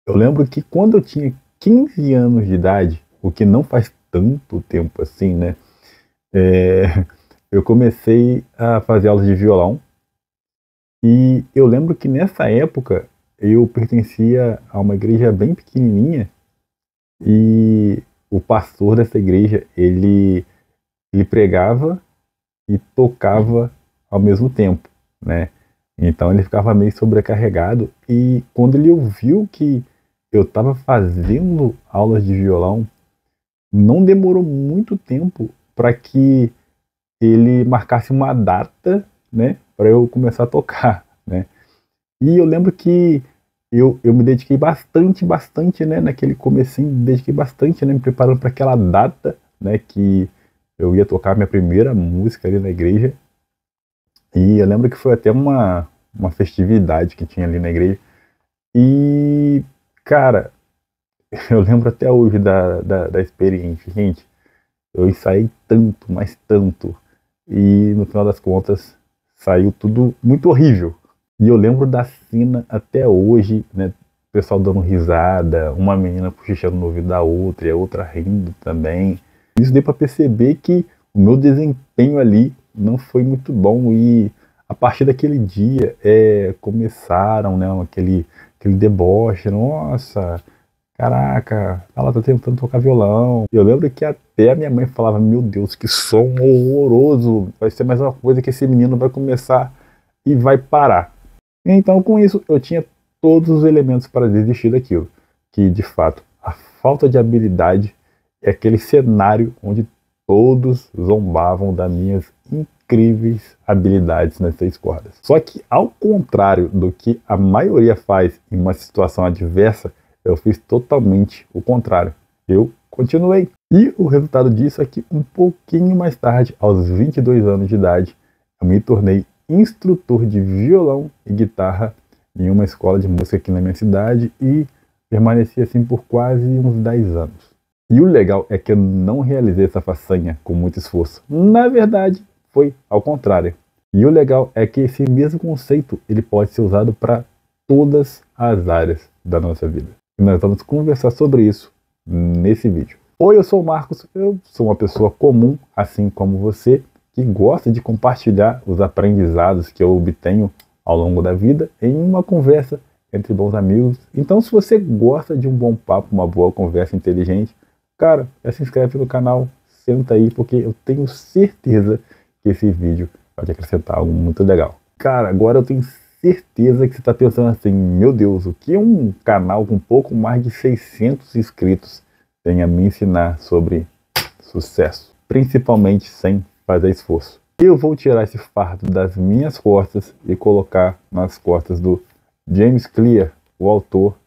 Eu lembro que quando eu tinha 15 anos de idade, o que não faz tanto tempo assim, né? É, eu comecei a fazer aulas de violão e eu lembro que nessa época eu pertencia a uma igreja bem pequenininha e o pastor dessa igreja, ele pregava e tocava ao mesmo tempo, né? Então ele ficava meio sobrecarregado e quando ele ouviu que eu estava fazendo aulas de violão, não demorou muito tempo para que ele marcasse uma data, né, para eu começar a tocar, né? E eu lembro que eu me dediquei bastante, né, naquele comecinho, me dediquei bastante, né, me preparando para aquela data, né, que eu ia tocar minha primeira música ali na igreja. E eu lembro que foi até uma festividade que tinha ali na igreja. E, cara, eu lembro até hoje da experiência. Gente, eu ensaiei tanto, mas tanto. E no final das contas, saiu tudo muito horrível. E eu lembro da cena até hoje, né? O pessoal dando risada, uma menina cochichando no ouvido da outra e a outra rindo também. Isso deu para perceber que o meu desempenho ali não foi muito bom e a partir daquele dia começaram, né, aquele deboche, nossa, caraca, ela tá tentando tocar violão. Eu lembro que até a minha mãe falava, meu Deus, que som horroroso, vai ser mais uma coisa que esse menino vai começar e vai parar. Então com isso eu tinha todos os elementos para desistir daquilo, que de fato a falta de habilidade é aquele cenário onde todos zombavam das minhas incríveis habilidades nas 6 cordas. Só que ao contrário do que a maioria faz em uma situação adversa, eu fiz totalmente o contrário. Eu continuei. E o resultado disso é que um pouquinho mais tarde, aos 22 anos de idade, eu me tornei instrutor de violão e guitarra em uma escola de música aqui na minha cidade e permaneci assim por quase uns 10 anos. E o legal é que eu não realizei essa façanha com muito esforço. Na verdade, foi ao contrário. E o legal é que esse mesmo conceito ele pode ser usado para todas as áreas da nossa vida. E nós vamos conversar sobre isso nesse vídeo. Oi, eu sou o Marcos, eu sou uma pessoa comum, assim como você, que gosta de compartilhar os aprendizados que eu obtenho ao longo da vida em uma conversa entre bons amigos. Então, se você gosta de um bom papo, uma boa conversa inteligente, cara, já se inscreve no canal, senta aí, porque eu tenho certeza que esse vídeo vai te acrescentar algo muito legal. Cara, agora eu tenho certeza que você está pensando assim, meu Deus, o que um canal com pouco mais de 600 inscritos tem a me ensinar sobre sucesso, principalmente sem fazer esforço? Eu vou tirar esse fardo das minhas costas e colocar nas costas do James Clear, o autor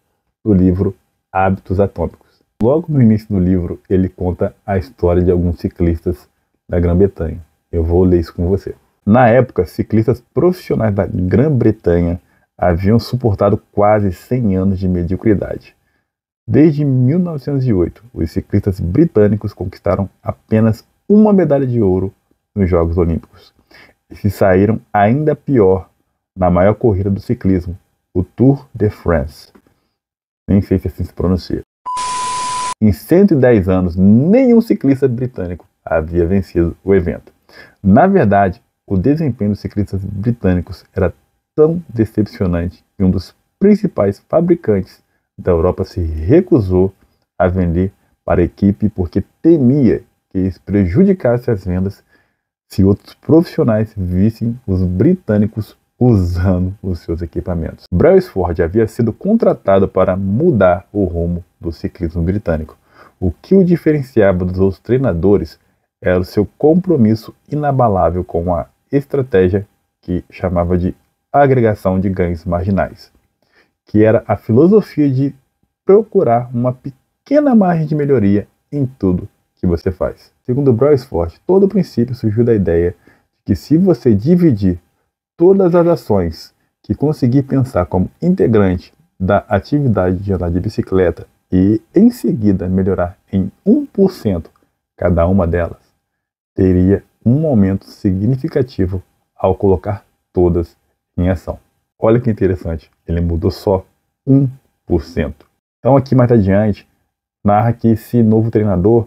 do livro Hábitos Atômicos. Logo no início do livro, ele conta a história de alguns ciclistas da Grã-Bretanha. Eu vou ler isso com você. Na época, ciclistas profissionais da Grã-Bretanha haviam suportado quase 100 anos de mediocridade. Desde 1908, os ciclistas britânicos conquistaram apenas uma medalha de ouro nos Jogos Olímpicos e se saíram ainda pior na maior corrida do ciclismo, o Tour de France. Nem sei se assim se pronuncia. Em 110 anos, nenhum ciclista britânico havia vencido o evento. Na verdade, o desempenho dos ciclistas britânicos era tão decepcionante que um dos principais fabricantes da Europa se recusou a vender para a equipe porque temia que isso prejudicasse as vendas se outros profissionais vissem os britânicos usando os seus equipamentos. Brailsford havia sido contratado para mudar o rumo do ciclismo britânico. O que o diferenciava dos outros treinadores era o seu compromisso inabalável com a estratégia que chamava de agregação de ganhos marginais, que era a filosofia de procurar uma pequena margem de melhoria em tudo que você faz. Segundo Brailsford, todo o princípio surgiu da ideia de que se você dividir todas as ações que conseguir pensar como integrante da atividade de andar de bicicleta e em seguida melhorar em 1% cada uma delas, teria um aumento significativo ao colocar todas em ação. Olha que interessante, ele mudou só 1%. Então aqui mais adiante, narra que esse novo treinador,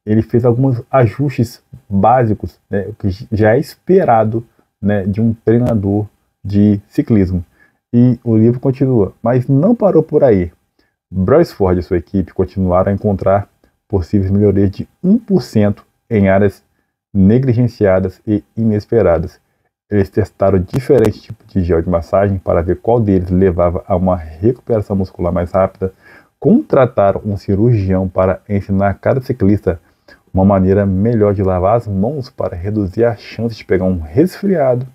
ele fez alguns ajustes básicos, né, o que já é esperado, né, de um treinador de ciclismo. E o livro continua, mas não parou por aí. Brailsford e sua equipe continuaram a encontrar possíveis melhorias de 1% em áreas negligenciadas e inesperadas. Eles testaram diferentes tipos de gel de massagem para ver qual deles levava a uma recuperação muscular mais rápida. Contrataram um cirurgião para ensinar a cada ciclista uma maneira melhor de lavar as mãos para reduzir a chance de pegar um resfriado.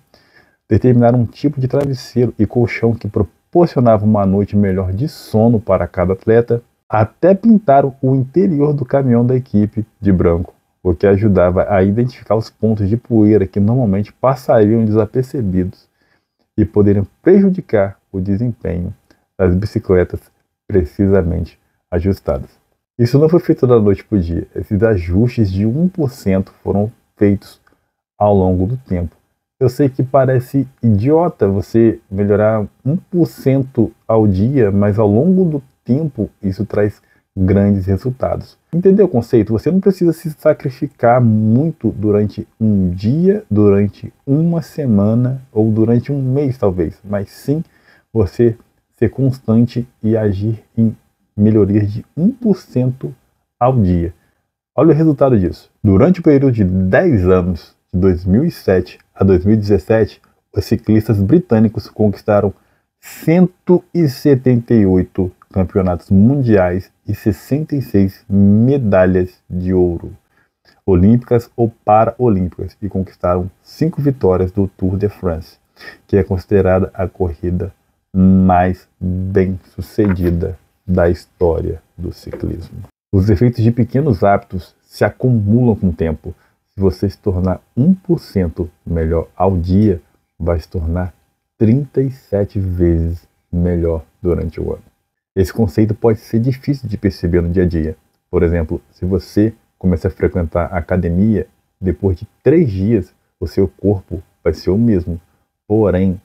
Determinaram um tipo de travesseiro e colchão que proporcionava uma noite melhor de sono para cada atleta. Até pintaram o interior do caminhão da equipe de branco, o que ajudava a identificar os pontos de poeira que normalmente passariam desapercebidos e poderiam prejudicar o desempenho das bicicletas precisamente ajustadas. Isso não foi feito da noite para o dia. Esses ajustes de 1% foram feitos ao longo do tempo. Eu sei que parece idiota você melhorar 1% ao dia, mas ao longo do tempo isso traz grandes resultados. Entendeu o conceito? Você não precisa se sacrificar muito durante um dia, durante uma semana ou durante um mês talvez, mas sim você ser constante e agir em melhorias de 1% ao dia. Olha o resultado disso. Durante o período de 10 anos, de 2007 a 2017, os ciclistas britânicos conquistaram 178 campeonatos mundiais e 66 medalhas de ouro, olímpicas ou paraolímpicas, e conquistaram 5 vitórias do Tour de France, que é considerada a corrida mais bem sucedida da história do ciclismo. Os efeitos de pequenos hábitos se acumulam com o tempo. Se você se tornar 1% melhor ao dia, vai se tornar 37 vezes melhor durante o ano. Esse conceito pode ser difícil de perceber no dia a dia. Por exemplo, se você começa a frequentar a academia, depois de 3 dias, o seu corpo vai ser o mesmo. Porém,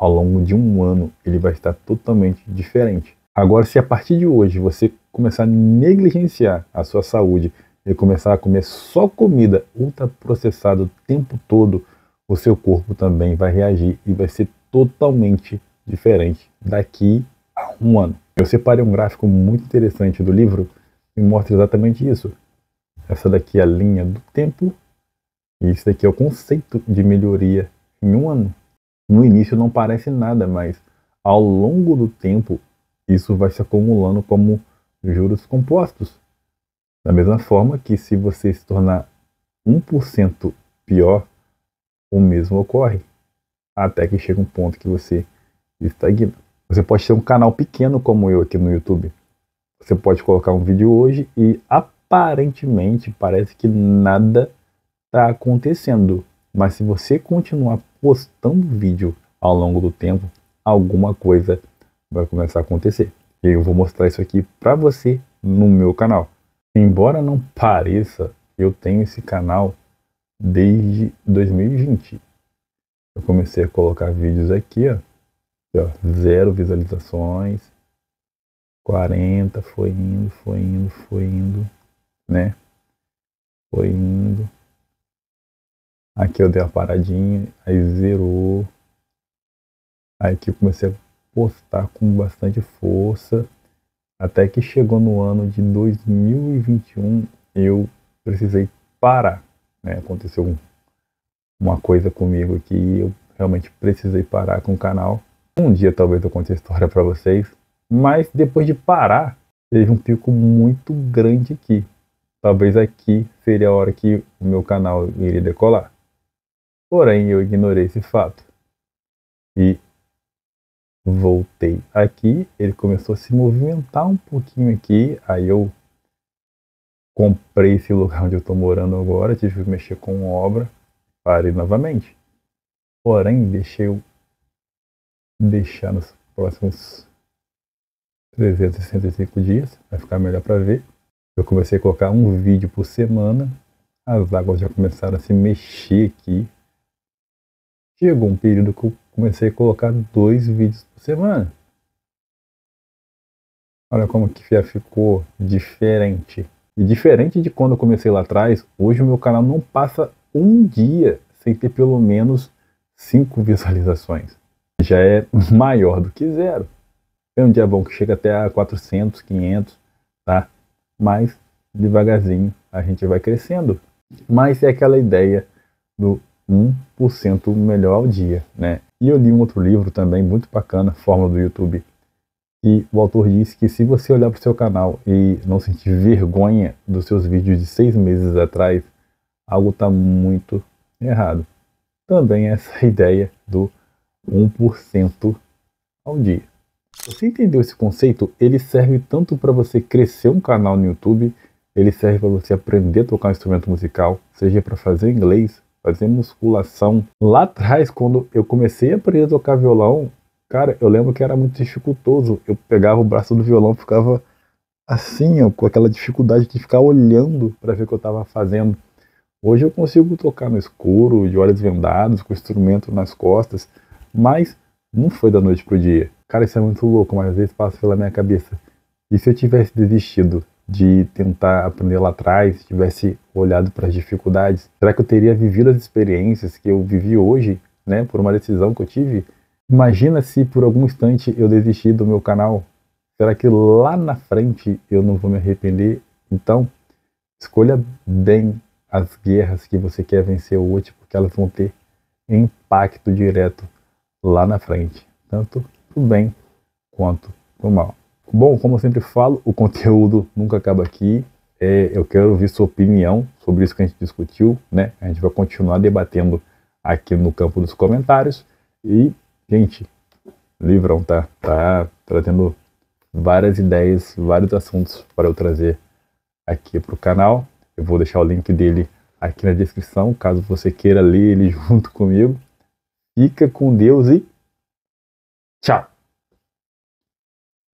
ao longo de um ano, ele vai estar totalmente diferente. Agora, se a partir de hoje você começar a negligenciar a sua saúde e começar a comer só comida ultraprocessada o tempo todo, o seu corpo também vai reagir e vai ser totalmente diferente daqui a um ano. Eu separei um gráfico muito interessante do livro que mostra exatamente isso. Essa daqui é a linha do tempo e isso daqui é o conceito de melhoria em um ano. No início não parece nada, mas ao longo do tempo isso vai se acumulando como juros compostos. Da mesma forma que se você se tornar 1% pior, o mesmo ocorre. Até que chega um ponto que você estagna. Você pode ter um canal pequeno como eu aqui no YouTube. Você pode colocar um vídeo hoje e aparentemente parece que nada está acontecendo. Mas se você continuar postando vídeo ao longo do tempo, alguma coisa vai começar a acontecer. E eu vou mostrar isso aqui para você no meu canal. Embora não pareça, eu tenho esse canal desde 2020. Eu comecei a colocar vídeos aqui, ó, 0 visualizações, 40, foi indo, né? Foi indo. Aqui eu dei uma paradinha, aí zerou. Aí que eu comecei a postar com bastante força, até que chegou no ano de 2021, eu precisei parar, né? Aconteceu uma coisa comigo aqui e eu realmente precisei parar com o canal. Um dia talvez eu conte a história para vocês, mas depois de parar, teve um pico muito grande aqui. Talvez aqui seria a hora que o meu canal iria decolar. Porém, eu ignorei esse fato e voltei aqui. Ele começou a se movimentar um pouquinho aqui. Aí eu comprei esse lugar onde eu estou morando agora, tive que mexer com obra, parei novamente. Porém, deixar nos próximos 365 dias, vai ficar melhor para ver. Eu comecei a colocar um vídeo por semana, as águas já começaram a se mexer aqui. Chegou um período que eu comecei a colocar 2 vídeos por semana. Olha como que já ficou diferente. E diferente de quando eu comecei lá atrás, hoje o meu canal não passa um dia sem ter pelo menos 5 visualizações. Já é maior do que zero. Tem um dia bom que chega até a 400, 500, tá? Mas devagarzinho a gente vai crescendo. Mas é aquela ideia do 1% melhor ao dia, né? E eu li um outro livro também muito bacana, Fórmula do YouTube, e o autor disse que se você olhar para o seu canal e não sentir vergonha dos seus vídeos de 6 meses atrás, algo está muito errado. Também essa ideia do 1% ao dia. Você entendeu esse conceito? Ele serve tanto para você crescer um canal no YouTube, ele serve para você aprender a tocar um instrumento musical, seja para fazer inglês, fazer musculação. Lá atrás, quando eu comecei a aprender a tocar violão, cara, eu lembro que era muito dificultoso. Eu pegava o braço do violão, ficava assim, ó, com aquela dificuldade de ficar olhando para ver o que eu estava fazendo. Hoje eu consigo tocar no escuro, de olhos vendados, com o instrumento nas costas, mas não foi da noite pro dia. Cara, isso é muito louco, mas às vezes passa pela minha cabeça. E se eu tivesse desistido de tentar aprender lá atrás, tivesse olhado para as dificuldades, será que eu teria vivido as experiências que eu vivi hoje, né, por uma decisão que eu tive? Imagina se por algum instante eu desistir do meu canal. Será que lá na frente eu não vou me arrepender? Então, escolha bem as guerras que você quer vencer hoje, porque elas vão ter impacto direto lá na frente, tanto pro bem quanto pro mal. Bom, como eu sempre falo, o conteúdo nunca acaba aqui. Eu quero ouvir sua opinião sobre isso que a gente discutiu, né? A gente vai continuar debatendo aqui no campo dos comentários. E, gente, livrão, tá trazendo várias ideias, vários assuntos para eu trazer aqui para o canal. Eu vou deixar o link dele aqui na descrição, caso você queira ler ele junto comigo. Fica com Deus e tchau!